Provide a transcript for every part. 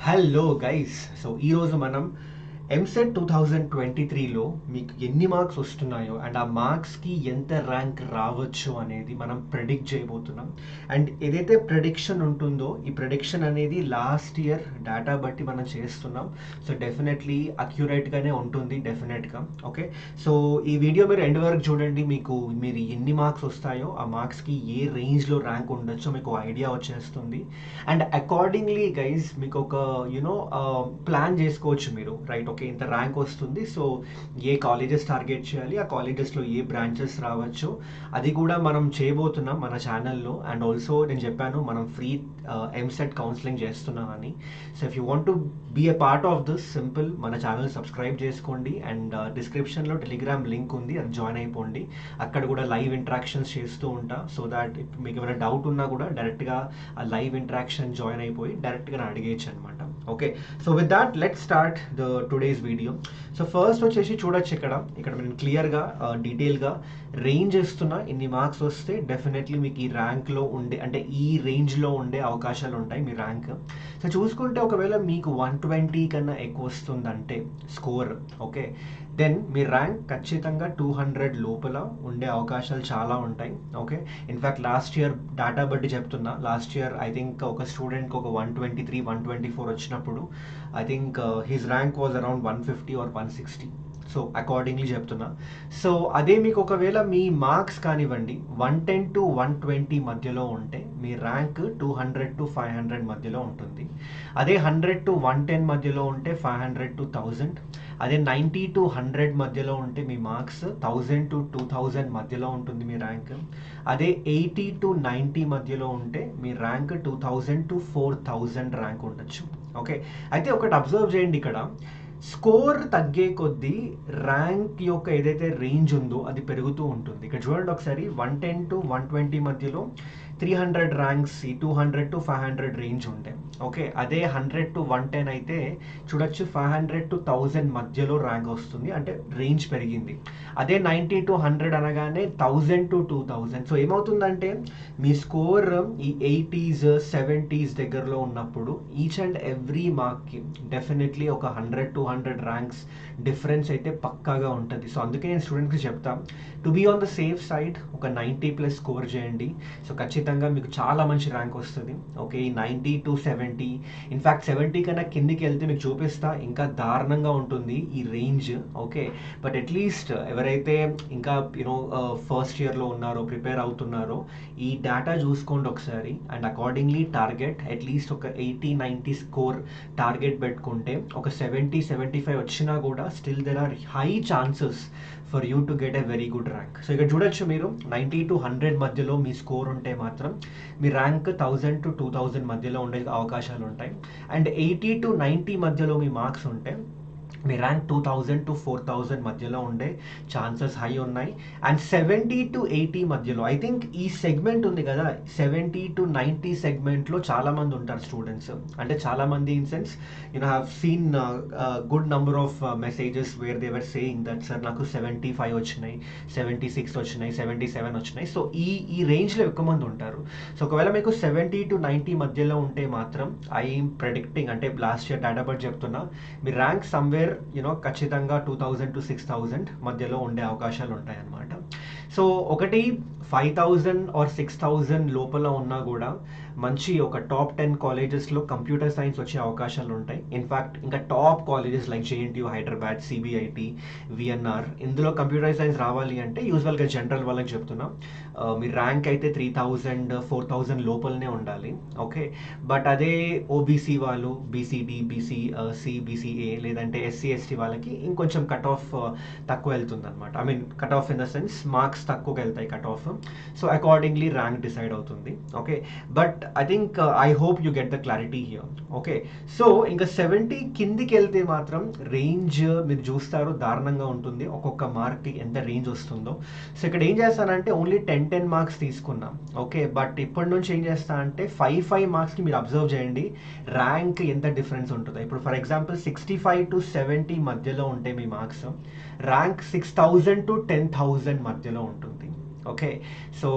Hello guys. So ఈరోజు మనం ఎంసెట్ 2023లో మీకు ఎన్ని మార్క్స్ వస్తున్నాయో అండ్ ఆ మార్క్స్కి ఎంత ర్యాంక్ రావచ్చు అనేది మనం ప్రెడిక్ట్ చేయబోతున్నాం. అండ్ ఏదైతే ప్రెడిక్షన్ ఉంటుందో ఈ ప్రెడిక్షన్ అనేది లాస్ట్ ఇయర్ డేటా బట్టి మనం చేస్తున్నాం. సో డెఫినెట్లీ అక్యురేట్గానే ఉంటుంది డెఫినెట్గా. ఓకే, సో ఈ వీడియో మీరు ఎండ్ వరకు చూడండి. మీరు ఎన్ని మార్క్స్ వస్తాయో ఆ మార్క్స్కి ఏ రేంజ్లో ర్యాంక్ ఉండొచ్చో మీకు ఐడియా వచ్చేస్తుంది. అండ్ అకార్డింగ్లీ గైజ్ మీకు ఒక ప్లాన్ చేసుకోవచ్చు మీరు, రైట్? ఓకే, ఇంత ర్యాంక్ వస్తుంది, సో ఏ కాలేజెస్ టార్గెట్ చేయాలి, ఆ కాలేజెస్లో ఏ బ్రాంచెస్ రావచ్చు, అది కూడా మనం చేయబోతున్నాం మన ఛానల్లో. అండ్ ఆల్సో నేను చెప్పాను మనం ఫ్రీ ఎంసెట్ కౌన్సిలింగ్ చేస్తున్నామని. So if you want to be a part of this, simple మన ఛానల్ సబ్స్క్రైబ్ చేసుకోండి అండ్ డిస్క్రిప్షన్లో టెలిగ్రామ్ లింక్ ఉంది, అది జాయిన్ అయిపోండి. అక్కడ కూడా లైవ్ ఇంటరాక్షన్స్ చేస్తూ ఉంటా. సో దాట్ మీకు ఏమైనా డౌట్ ఉన్నా కూడా డైరెక్ట్గా ఆ లైవ్ ఇంటరాక్షన్ జాయిన్ అయిపోయి డైరెక్ట్గా అడిగేయచ్చు అనమాట. Okay, so with that let start the today's video. So first వచ్చేసి చూడొచ్చు ఇక్కడ నేను క్లియర్గా డీటెయిల్గా రేంజ్ ఇస్తున్నా. ఇన్ని మార్క్స్ వస్తే డెఫినెట్లీ మీకు ఈ ర్యాంక్లో ఉండే, అంటే ఈ రేంజ్లో ఉండే అవకాశాలు ఉంటాయి మీ ర్యాంక్. సో చూసుకుంటే ఒకవేళ మీకు 120 కన్నా ఎక్కువ వస్తుందంటే స్కోర్, ఓకే, దెన్ మీ ర్యాంక్ ఖచ్చితంగా 200 లోపల ఉండే అవకాశాలు చాలా ఉంటాయి. Okay, in fact last year data బట్టి చెప్తున్నా, లాస్ట్ ఇయర్ ఐ థింక్ ఒక స్టూడెంట్కి ఒక 123 124 వచ్చినప్పుడు I think his rank was around 150 or 160. So accordingly చెప్తున్నా. సో అదే మీకు ఒకవేళ మీ మార్క్స్ కానివ్వండి 110 to 120 మధ్యలో ఉంటే మీ ర్యాంక్ 200 to 500 మధ్యలో ఉంటుంది. అదే 100 to 110 మధ్యలో ఉంటే 500 to 1000. అదే 90 to 100 మధ్యలో ఉంటే మీ మార్క్స్ 1000 to 2000 మధ్యలో ఉంటుంది మీ ర్యాంక్. అదే 80 to 90 మధ్యలో ఉంటే మీ ర్యాంక్ 2000 to 4000 ర్యాంక్ ఉండొచ్చు. ఓకే, అయితే ఒకటి అబ్జర్వ్ చేయండి, ఇక్కడ స్కోర్ తగ్గే కొద్దీ ర్యాంక్ యొక్క ఏదైతే రేంజ్ ఉందో అది పెరుగుతూ ఉంటుంది. ఇక్కడ చూడండి ఒకసారి, 110 to 120 మధ్యలో 300 ర్యాంక్స్, 200 to 500 రేంజ్ ఉంటాయి. ఓకే, అదే 100 to 110 అయితే చూడొచ్చు 500 to 1000 మధ్యలో ర్యాంక్ వస్తుంది, అంటే రేంజ్ పెరిగింది. అదే 90 to 100 అనగానే 1000 to 2000. సో ఏమవుతుందంటే మీ స్కోర్ ఈ 80s 70s దగ్గరలో ఉన్నప్పుడు ఈచ్ అండ్ ఎవ్రీ మార్క్కి డెఫినెట్లీ ఒక 100 to 100 ర్యాంక్స్ డిఫరెన్స్ అయితే పక్కాగా ఉంటుంది. సో అందుకే నేను స్టూడెంట్స్కి చెప్తాను, to be on the safe side ఒక 90+ స్కోర్ చేయండి. సో ఖచ్చితంగా మీకు చాలా మంచి ర్యాంక్ వస్తుంది. ఓకే, ఈ 90 to 70, ఇన్ఫ్యాక్ట్ 70 కన్నా కిందికి వెళ్తే మీకు చూపిస్తా ఇంకా దారుణంగా ఉంటుంది ఈ రేంజ్. ఓకే, బట్ అట్లీస్ట్ ఎవరైతే ఇంకా ఫస్ట్ ఇయర్లో ఉన్నారో, ప్రిపేర్ అవుతున్నారో, ఈ డేటా చూసుకోండి ఒకసారి అండ్ అకార్డింగ్లీ టార్గెట్ అట్లీస్ట్ ఒక 80-90 స్కోర్ టార్గెట్ పెట్టుకుంటే ఒక 70-75 వచ్చినా కూడా still there are high chances for you to get a very good rank. So ఇక్కడ చూడొచ్చు మీరు 90 to 100 మధ్యలో మీ స్కోర్ ఉంటే మాత్రం మీ ర్యాంక్ 1000 to 2000 మధ్యలో ఉండే అవకాశాలు ఉంటాయి. అండ్ 80 to 90 మధ్యలో మీ మార్క్స్ ఉంటే మీ ర్యాంక్ 2000 to 4000 మధ్యలో ఉండే ఛాన్సెస్ హై ఉన్నాయి. అండ్ 70 to 80 మధ్యలో, ఐ థింక్ ఈ సెగ్మెంట్ ఉంది కదా, 70 to 90 సెగ్మెంట్లో చాలామంది ఉంటారు స్టూడెంట్స్. అంటే చాలామంది in sense have seen good number of messages where they were saying that sir నాకు 75 వచ్చినాయి, 76 వచ్చినాయి, 77 వచ్చినాయి. సో ఈ రేంజ్లో ఎక్కువ మంది ఉంటారు. సో ఒకవేళ మీకు 70 to 90 మధ్యలో ఉంటే మాత్రం ఐఎమ్ ప్రెడిక్టింగ్, అంటే లాస్ట్ ఇయర్ డేటా బట్టి చెప్తున్నా, మీ ర్యాంక్ సమ్వేర్ ఖచ్చితంగా 2000 to 6000 మధ్యలో ఉండే అవకాశాలు ఉంటాయి అన్నమాట. సో ఒకటి 5000 ఆర్ 6000 లోపల ఉన్నా కూడా మంచి ఒక టాప్ 10 కాలేజెస్లో కంప్యూటర్ సైన్స్ వచ్చే అవకాశాలు ఉంటాయి. ఇన్ఫ్యాక్ట్ ఇంకా top colleges like JNTU, Hyderabad, CBIT, VNR, ఇందులో కంప్యూటర్ సైన్స్ రావాలి అంటే యూజువల్గా జనరల్ వాళ్ళకి చెప్తున్నా మీ ర్యాంక్ అయితే 3000 4000 లోపలనే ఉండాలి. ఓకే, బట్ అదే ఓబీసీ వాళ్ళు, బీసీడి, బీసీ బీసీఏ లేదంటే ఎస్సీ ఎస్టీ వాళ్ళకి ఇంకొంచెం కట్ ఆఫ్ తక్కువ వెళ్తుంది అనమాట. I mean cut off in the sense marks తక్కువగా వెళ్తాయి cut off. So accordingly rank decide అవుతుంది. Okay, but I think I hope you get the clarity here. Okay, so ఇంకా 70 కిందికి వెళ్తే మాత్రం రేంజ్ మీరు చూస్తారు దారుణంగా ఉంటుంది, ఒక్కొక్క మార్క్కి ఎంత రేంజ్ వస్తుందో. సో ఇక్కడ ఏం చేస్తానంటే ఓన్లీ 10 మార్క్స్ తీసుకున్నాం. ఓకే, బట్ ఇప్పటి నుంచి ఏం చేస్తా అంటే 5 మార్క్స్కి మీరు అబ్జర్వ్ చేయండి ర్యాంక్ ఎంత డిఫరెన్స్ ఉంటుందో. ఇప్పుడు ఫర్ ఎగ్జాంపుల్ 65 to 70 మధ్యలో ఉంటే మీ మార్క్స్, ర్యాంక్ 6000 to 10,000 మధ్యలో ఉంటుంది. ఓకే. సో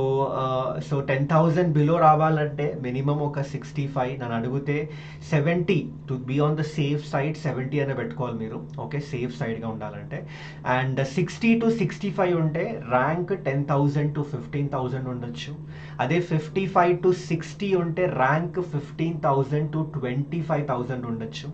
సో 10,000 బిలో రావాలంటే మినిమం ఒక 65, నన్ను అడిగితే 70, to be on the safe side 70 అనే పెట్టుకోవాలి మీరు. ఓకే, సేఫ్ సైడ్గా ఉండాలంటే. అండ్ 60 to 65 ఉంటే ర్యాంక్ 10,000 to 15,000 ఉండొచ్చు. అదే 55 to 60 ఉంటే ర్యాంక్ 15,000 to 25,000 ఉండొచ్చు.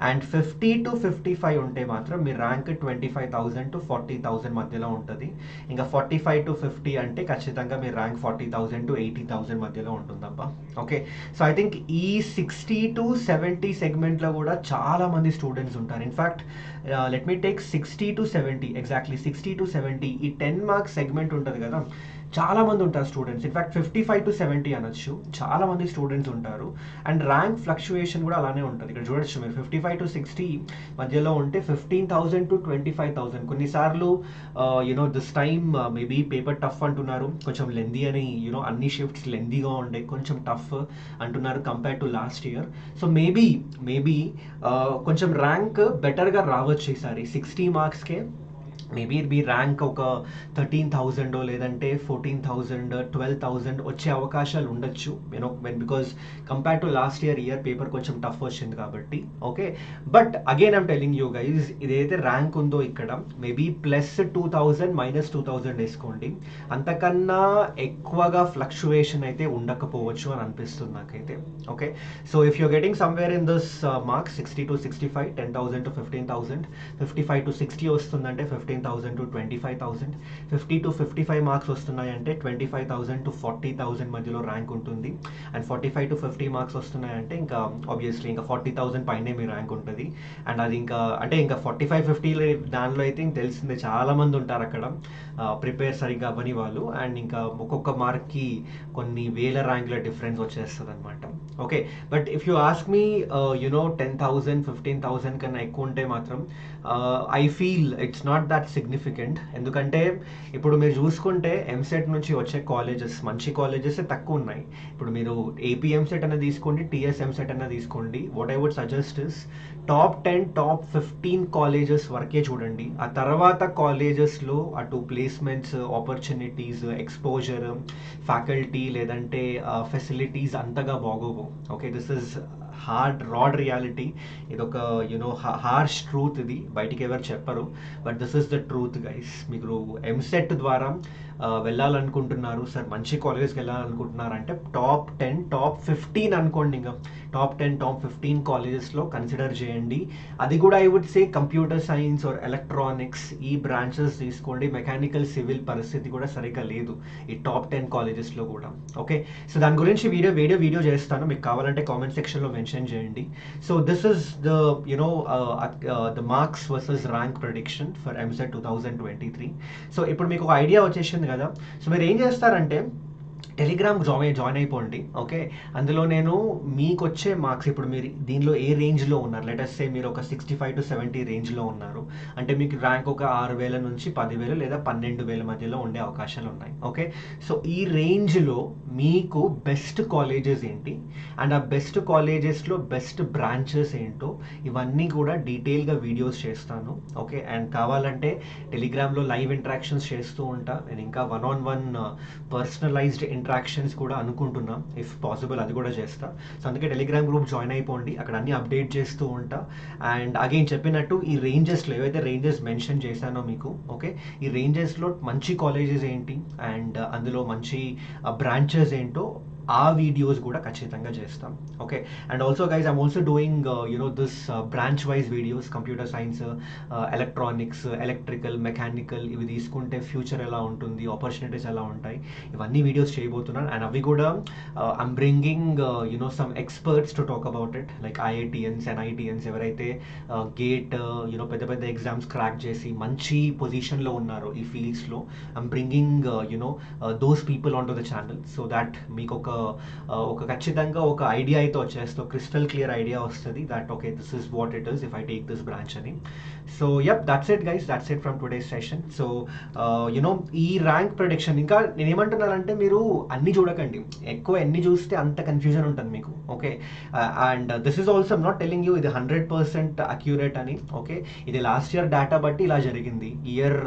అండ్ 50 to 55 ఉంటే మాత్రం మీ ర్యాంక్ 25,000 to 40,000 మధ్యలో ఉంటుంది. ఇంకా 45 to 50 అంటే ఖచ్చితంగా మీ ర్యాంక్ 40,000 to 80,000 మధ్యలో ఉంటుందబ్బా. ఓకే, సో ఐ థింక్ ఈ 60 to 70 సెగ్మెంట్లో కూడా చాలా మంది స్టూడెంట్స్ ఉంటారు. In fact let me take 60 to 70, exactly 60 to 70 ఈ 10 మార్క్స్ సెగ్మెంట్ ఉంటుంది కదా, చాలా మంది ఉంటారు స్టూడెంట్స్. ఇన్ఫ్యాక్ట్ 55 to 70 అనొచ్చు, చాలా మంది స్టూడెంట్స్ ఉంటారు. అండ్ ర్యాంక్ ఫ్లక్చుయేషన్ కూడా అలానే ఉంటుంది. ఇక్కడ చూడొచ్చు మీరు 55 to 60 మధ్యలో ఉంటే 15,000 to 25,000. కొన్నిసార్లు this time maybe paper tough అంటున్నారు, కొంచెం లెందీ అని, అన్ని షిఫ్ట్స్ లెందీగా ఉండే, కొంచెం టఫ్ అంటున్నారు compare to last year. So maybe కొంచెం ర్యాంక్ బెటర్గా రావచ్చు ఈసారి. 60 మార్క్స్కే మేబీ మీ ర్యాంక్ ఒక 13,000 లేదంటే 14,000 12,000 వచ్చే అవకాశాలు ఉండొచ్చు. Because compare to last year paper కొంచెం టఫ్ వచ్చింది కాబట్టి. Okay, but again I'm telling you guys, ఇదైతే ర్యాంక్ ఉందో ఇక్కడ మేబీ +2,000 -2,000 వేసుకోండి, అంతకన్నా ఎక్కువగా ఫ్లక్చుయేషన్ అయితే ఉండకపోవచ్చు అని అనిపిస్తుంది నాకైతే. Okay, so if you're getting somewhere in this marks 60 to 65, 10,000 to 15,000, 55 to 60 వస్తుందంటే 15,000 to 25,000, 50 to 55 మార్క్స్ వస్తున్నాయంటే 25,000 to 40,000 మధ్యలో ర్యాంక్ ఉంటుంది. అండ్ 45 to 50 మార్క్స్ వస్తున్నాయంటే ఇంకా ఆబ్వియస్లీ ఇంకా 40,000 పైనే మీ ర్యాంక్ ఉంటుంది. అండ్ అది ఇంకా 45-50 దానిలో అయితే ఇంక తెలిసిందే, చాలా మంది ఉంటారు అక్కడ ప్రిపేర్ సరిగ్గా అవ్వని వాళ్ళు. అండ్ ఇంకా ఒక్కొక్క మార్క్కి కొన్ని వేల ర్యాంకుల డిఫరెన్స్ వచ్చేస్తుంది అనమాట. Okay, but if you ask me 10,000 15,000 కన్నా ఎక్కువ ఉంటే మాత్రం I feel it's not that significant. ఎందుకంటే ఇప్పుడు మీరు చూసుకుంటే ఎంసెట్ నుంచి వచ్చే కాలేజెస్, మంచి కాలేజెస్ తక్కువ ఉన్నాయి. ఇప్పుడు మీరు ఏపీ ఎంసెట్ అన్న తీసుకోండి, టీఎస్ ఎంసెట్ అన్న తీసుకోండి, what I would suggest is top 10 top 15 colleges వరకే చూడండి. ఆ తర్వాత కాలేజెస్లో అటు ప్లేస్మెంట్స్, ఆపర్చునిటీస్, ఎక్స్పోజర్, ఫ్యాకల్టీ లేదంటే ఫెసిలిటీస్ అంతగా బాగోవు. Okay, this is raw reality. ఇదొక హార్ష్ ట్రూత్, ఇది బయటికి ఎవరు చెప్పరు, but this is the truth guys. మీరు ఎంసెట్ ద్వారా వెళ్ళాలనుకుంటున్నారు సార్, మంచి కాలేజెస్కి వెళ్ళాలనుకుంటున్నారంటే టాప్ 10 టాప్ 15 అనుకోండి, ఇంకా టాప్ 10 టాప్ 15 కాలేజెస్లో కన్సిడర్ చేయండి. అది కూడా I would say computer science or electronics ఈ బ్రాంచెస్ తీసుకోండి. మెకానికల్ సివిల్ పరిస్థితి కూడా సరిగ్గా లేదు ఈ టాప్ 10 కాలేజెస్లో కూడా. ఓకే, సో దాని గురించి వీడియో చేస్తాను, మీకు కావాలంటే కామెంట్ సెక్షన్లో మెన్షన్ చేయండి. So this is the marks versus rank prediction for EAMCET 2023. So ఇప్పుడు మీకు ఒక ఐడియా వచ్చేసింది కదా. సో మీరు ఏం చేస్తారంటే టెలిగ్రామ్ జాయిన్ అయిపోండి. ఓకే, అందులో నేను మీకు వచ్చే మార్క్స్, ఇప్పుడు మీరు దీనిలో ఏ రేంజ్లో ఉన్నారు, లెటస్ సే మీరు ఒక 65 to 70 రేంజ్లో ఉన్నారు అంటే మీకు ర్యాంక్ ఒక 6,000 నుంచి 10,000 లేదా 12,000 మధ్యలో ఉండే అవకాశాలు ఉన్నాయి. ఓకే, సో ఈ రేంజ్లో మీకు బెస్ట్ కాలేజెస్ ఏంటి అండ్ ఆ బెస్ట్ కాలేజెస్లో బెస్ట్ బ్రాంచెస్ ఏంటో ఇవన్నీ కూడా డీటెయిల్గా వీడియోస్ చేస్తాను. ఓకే, అండ్ కావాలంటే టెలిగ్రామ్లో లైవ్ ఇంటరాక్షన్స్ చేస్తూ ఉంటా నేను, ఇంకా 1-on-1 పర్సనలైజ్డ్ ఇంటరాక్షన్స్ కూడా అనుకుంటున్నా, ఇఫ్ పాసిబుల్ అది కూడా చేస్తా. సో అందుకే టెలిగ్రామ్ గ్రూప్ జాయిన్ అయిపోండి, అక్కడ అన్ని అప్డేట్ చేస్తూ ఉంటా. అండ్ అగైన్ చెప్పినట్టు ఈ రేంజెస్లో ఏవైతే రేంజెస్ మెన్షన్ చేశానో మీకు, ఓకే, ఈ రేంజెస్లో మంచి కాలేజెస్ ఏంటి అండ్ అందులో మంచి బ్రాంచెస్ ఏంటో ఆ వీడియోస్ కూడా ఖచ్చితంగా చేస్తాం. Okay, and also guys I'm also doing this branch wise videos, computer science, electronics, electrical, mechanical, ఇవి తీసుకుంటే ఫ్యూచర్ ఎలా ఉంటుంది, ఆపర్చునిటీస్ ఎలా ఉంటాయి, ఇవన్నీ వీడియోస్ చేయబోతున్నాను. అండ్ అవి కూడా I'm bringing some experts to talk about it, like IITians, NITians, ఎవరైతే గేట్ పెద్ద పెద్ద ఎగ్జామ్స్ క్రాక్ చేసి మంచి పొజిషన్లో ఉన్నారు ఈ ఫీల్డ్స్లో, I'm bringing those people on to the channel so that మీకు ఒక ఒక ఖచ్చితంగా ఒక ఐడియా అయితే వచ్చేస్తుంది, క్రిస్టల్ క్లియర్ ఐడియా వస్తుంది that okay this is what it is if I take this branch అని. So yup that's it guys, that's it from today's session. So you know ఈ ర్యాంక్ ప్రొడిక్షన్ ఇంకా నేను ఏమంటున్నానంటే మీరు అన్ని చూడకండి, ఎక్కువ ఎన్ని చూస్తే అంత కన్ఫ్యూజన్ ఉంటుంది మీకు. Okay and this is also not telling you ఇది 100% అక్యూరేట్ అని. ఓకే ఇది లాస్ట్ ఇయర్ డేటా బట్టి ఇలా జరిగింది, ఇయర్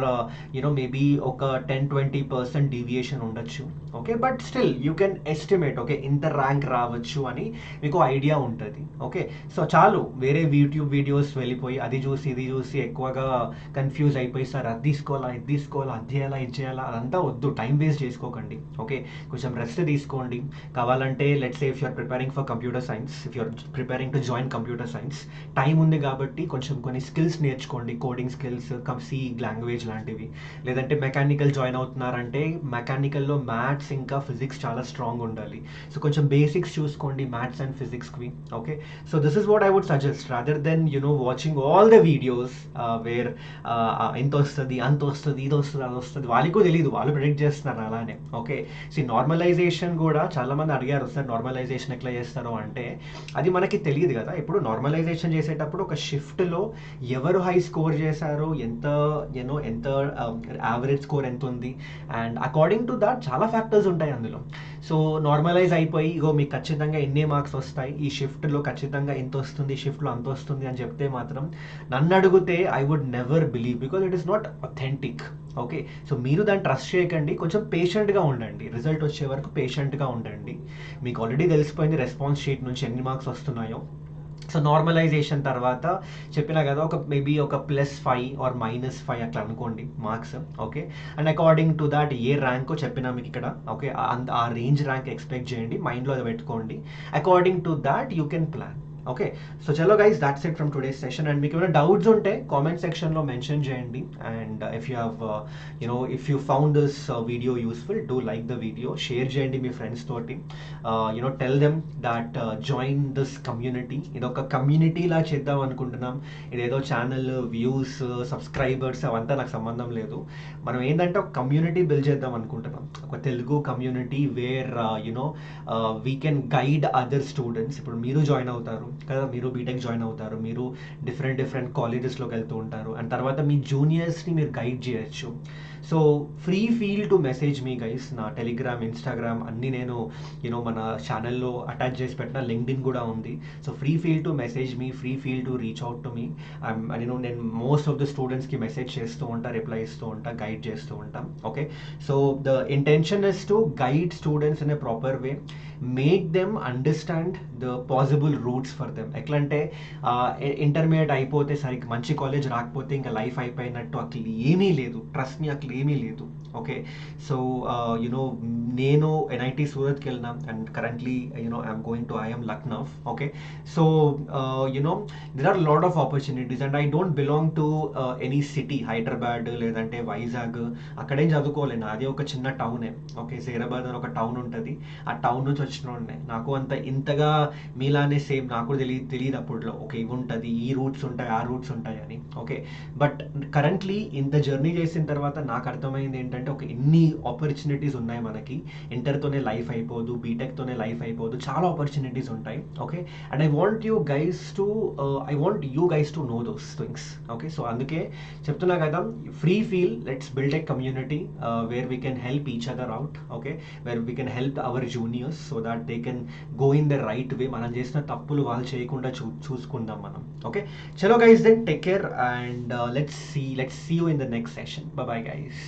యునో మేబీ ఒక 10-20% డీవియేషన్ ఉండొచ్చు. Okay but still you can estimate okay ఇంత ర్యాంక్ రావచ్చు అని మీకు ఐడియా ఉంటుంది. ఓకే సో చాలు వేరే యూట్యూబ్ వీడియోస్ వెళ్ళిపోయి అది చూసి ఇది చూసి ఎక్కువగా కన్ఫ్యూజ్ అయిపోయి సార్ అది తీసుకోవాలా ఇది తీసుకోవాలా అది చేయాలా ఇది చేయాలా అదంతా వద్దు, టైం వేస్ట్ చేసుకోకండి. ఓకే కొంచెం రెస్ట్ తీసుకోండి. కావాలంటే let's say if you're preparing for computer science, if you're preparing to join computer science, time ఉంది కాబట్టి కొంచెం కొన్ని స్కిల్స్ నేర్చుకోండి, కోడింగ్ స్కిల్స్, సి లాంగ్వేజ్ లాంటివి. లేదంటే మెకానికల్ జాయిన్ అవుతున్నారంటే మెకానికల్లో మ్యాథ్స్ ఇంకా ఫిజిక్స్ చాలా స్ట్రాంగ్ ఉండాలి. సో కొంచెం బేసిక్స్ చూసుకోండి మ్యాథ్స్ అండ్ ఫిజిక్స్కి. Okay so this is what I would suggest rather than watching all the videos where ఎంత వస్తుంది అంత వస్తుంది ఇది వస్తుంది అది వస్తుంది, వాళ్ళకు తెలియదు, వాళ్ళు ప్రిడిక్ట్ చేస్తున్నారు అలానే. ఓకే సో నార్మలైజేషన్ కూడా చాలా మంది అడిగారు సార్ నార్మలైజేషన్ ఎట్లా చేస్తారు అంటే అది మనకి తెలియదు కదా. ఇప్పుడు నార్మలైజేషన్ చేసేటప్పుడు ఒక షిఫ్ట్లో ఎవరు హై స్కోర్ చేశారో ఎంత ఎంత యావరేజ్ స్కోర్ ఎంత ఉంది అండ్ అకార్డింగ్ టు దాట్ చాలా ఫ్యాక్టర్స్ ఉంటాయి అందులో. సో నార్మలైజ్ అయిపోయి ఇగో మీకు ఖచ్చితంగా ఎన్ని మార్క్స్ వస్తాయి ఈ షిఫ్ట్లో, ఖచ్చితంగా ఎంత వస్తుంది ఈ షిఫ్ట్లో అంత వస్తుంది అని చెప్తే మాత్రం నన్ను అడిగితే I would never believe because it is not authentic. Okay so మీరు దాన్ని ట్రస్ట్ చేయకండి, కొంచెం పేషెంట్గా ఉండండి, రిజల్ట్ వచ్చే వరకు పేషెంట్గా ఉండండి. మీకు ఆల్రెడీ తెలిసిపోయింది రెస్పాన్స్ షీట్ నుంచి ఎన్ని మార్క్స్ వస్తున్నాయో. సో నార్మలైజేషన్ తర్వాత చెప్పినా కదా ఒక మేబీ ఒక +5 ఆర్ -5 అట్లా అనుకోండి marks. Okay and according to that ఏ ర్యాంకో చెప్పినా మీకు ఇక్కడ. ఓకే ఆ రేంజ్ ర్యాంక్ ఎక్స్పెక్ట్ చేయండి, మైండ్లో అది పెట్టుకోండి. According to that you can plan. Okay so చలో guys that's it from today's session. And మీకు ఏమైనా డౌట్స్ ఉంటే కామెంట్ సెక్షన్లో మెన్షన్ చేయండి. And if you have if you found this video useful do like the video, share చేయండి మీ friends తోటి. Tell them that join this community. ఇది ఒక కమ్యూనిటీలా చేద్దాం అనుకుంటున్నాం, ఇదేదో ఛానల్ వ్యూస్ సబ్స్క్రైబర్స్ అవంతా నాకు సంబంధం లేదు. మనం ఏంటంటే ఒక కమ్యూనిటీ బిల్డ్ చేద్దాం అనుకుంటున్నాం, ఒక Telugu community where we can guide other students. ఇప్పుడు మీరు జాయిన్ అవుతారు కదా, మీరు బీటెక్ జాయిన్ అవుతారు, మీరు డిఫరెంట్ కాలేజెస్లోకి వెళ్తూ ఉంటారు అండ్ తర్వాత మీ జూనియర్స్ని మీరు గైడ్ చేయొచ్చు. So free feel to message me guys. నా టెలిగ్రామ్ ఇన్స్టాగ్రామ్ అన్నీ నేను మన ఛానల్లో అటాచ్ చేసి పెట్టిన, లింక్డ్ఇన్ కూడా ఉంది. So free feel to message me, free feel to reach out to me. నేను మోస్ట్ ఆఫ్ ద స్టూడెంట్స్కి మెసేజ్ చేస్తూ ఉంటా, రిప్లై ఇస్తూ ఉంటా, గైడ్ చేస్తూ ఉంటాం. Okay so the intention is to guide students in a proper way, make them understand the possible routes for them. ఎట్లా అంటే ఇంటర్మీడియట్ అయిపోతే సరిగ్గా మంచి కాలేజ్ రాకపోతే ఇంకా లైఫ్ అయిపోయినట్టు అట్లా ఏమీ లేదు, ట్రస్ట్ మీ అట్లా ఏమీ లేదు. ఓకే సో నేను ఎన్ఐటి సూరత్కి వెళ్ళినా and currently I'm going to IIM Lucknow. Okay so there are lot of opportunities and I don't belong to any city, Hyderabad లేదంటే వైజాగ్ అక్కడేం చదువుకోలేను, అది ఒక చిన్న టౌనే. ఓకే జైరాబాద్ అని ఒక టౌన్ ఉంటుంది, ఆ టౌన్ నుంచి వచ్చిన వాడినే. నాకు అంత ఇంతగా మీలానే సేమ్ నాకు తెలియదు అప్పుడులో ఓకే ఇవి ఉంటుంది, ఈ రూట్స్ ఉంటాయి ఆ రూట్స్ ఉంటాయి అని. ఓకే బట్ కరెంట్లీ ఇంత జర్నీ చేసిన తర్వాత నాకు అర్థమైంది ఏంటంటే ఒక ఎన్ని ఆపర్చునిటీస్ ఉన్నాయి మనకి. ఇంటర్తోనే లైఫ్ అయిపోదు, బీటెక్తోనే లైఫ్ అయిపోదు, చాలా ఆపర్చునిటీస్ ఉంటాయి. Okay and I want you guys to know those things. Okay so అందుకే చెప్తున్నా కదా, free feel, let's build a community where we can help each other out. Okay where we can help our juniors so that they can go in the right way. మనం చేసిన తప్పులు వాళ్ళు చేయకుండా చూసుకుందాం మనం. ఓకే చలో guys then take care and let's see you in the next session. By bye guys.